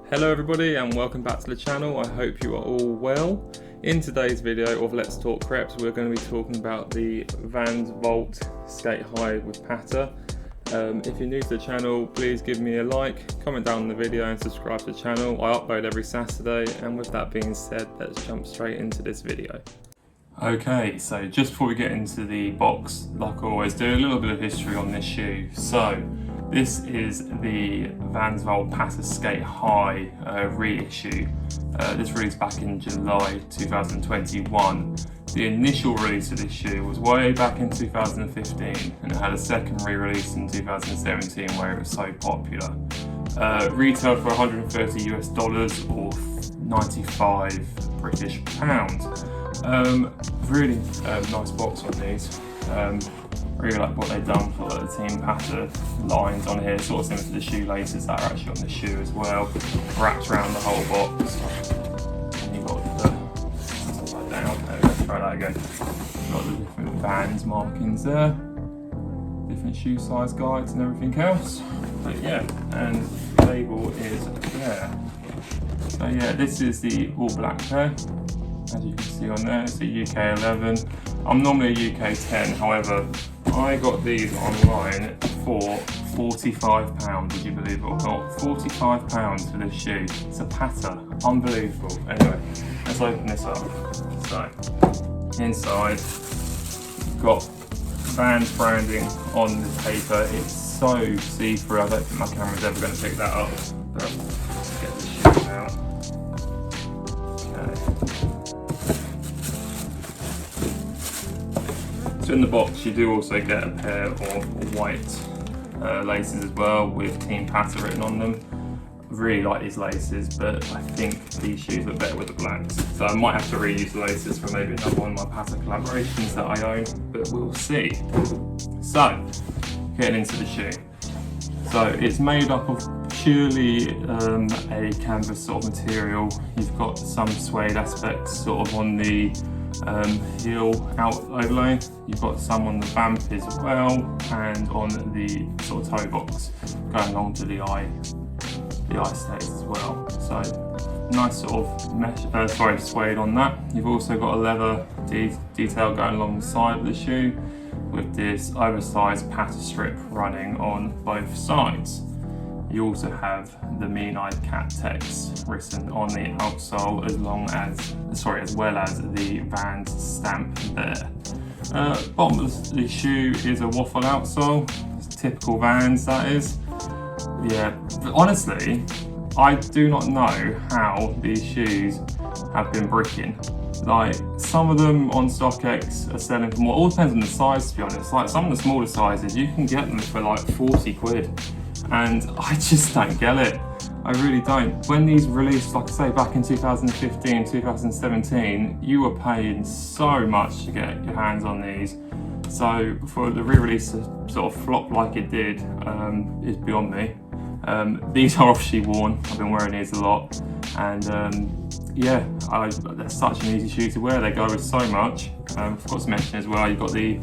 Hello everybody and welcome back to the channel. I hope you are all well. In today's video of Let's Talk Creps, we're going to be talking about the Patta Sk8-Hi with Patta. If you're new to the channel, please give me a like, comment down on the video and subscribe to the channel. I upload every Saturday, and with that being said, let's jump straight into this video. Okay, so just before we get into the box, like I always do, a little bit of history on this shoe. So this is the Patta Sk8-Hi Reissue. This released back in July 2021. The initial release of this shoe was way back in 2015, and it had a second re-release in 2017 where it was so popular. Retailed for $130 US or 95 British pounds. Really nice box on these. Really like what they've done for the Team Patta lines on here, sort of similar to the shoelaces that are actually on the shoe as well, wrapped around the whole box. And you've got the, upside down, there we go, try that again. You've got the different Vans markings there, different shoe size guides and everything else. But yeah, and the label is there. So yeah, this is the all black pair. As you can see on there, it's a UK 11. I'm normally a UK 10, however, I got these online for £45, would you believe it or not? £45 for this shoe. It's a Patta, unbelievable. Anyway, let's open this up. So, inside, you've got Vans branding on the paper. It's so see-through, I don't think my camera's ever going to pick that up. But let's get this shoe out. Okay. So in the box you do also get a pair of white laces as well with Team Patta written on them. I really like these laces, but I think these shoes look better with the blacks. So I might have to reuse the laces for maybe another one of my Patta collaborations that I own, but we'll see. So, getting into the shoe. So it's made up of purely a canvas sort of material. You've got some suede aspects sort of on the heel out overlay. You've got some on the vamp as well, and on the sort of toe box going along to the eye stays as well. So nice sort of mesh, suede on that. You've also got a leather detail going along the side of the shoe with this oversized Patta strip running on both sides. You also have the mean-eyed cat text written on the outsole as well as the Vans stamp there. Bottom of the shoe is a waffle outsole. It's typical Vans, that is. Yeah, but honestly, I do not know how these shoes have been bricking. Like, some of them on StockX are selling for more. It all depends on the size, to be honest. Like, some of the smaller sizes, you can get them for like 40 quid. And I just don't get it. I really don't. When these released, like I say, back in 2015, 2017, you were paying so much to get your hands on these. So for the re-release to sort of flop like it did is beyond me. These are obviously worn. I've been wearing these a lot. And yeah, they're such an easy shoe to wear. They go with so much. I forgot to mention as well, you've got the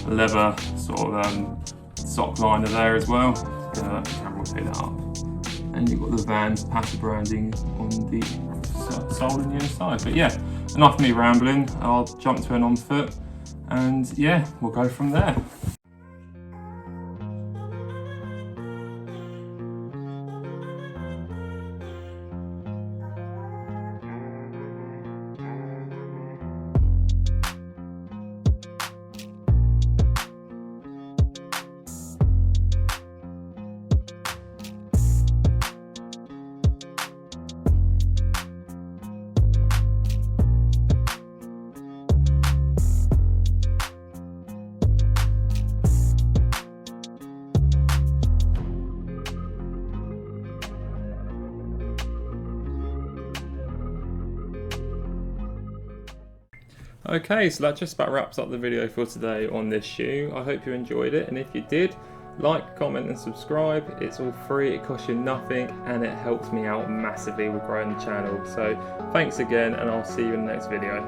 leather sort of sock liner there as well. The camera will pick that up. And you've got the Vans Patta branding on the sole and the inside. But yeah, enough of me rambling. I'll jump to an on foot, and yeah, we'll go from there. Okay, so that just about wraps up the video for today on this shoe. I hope you enjoyed it, and if you did, like, comment and subscribe. It's all free, it costs you nothing, and it helps me out massively with growing the channel. So thanks again, and I'll see you in the next video.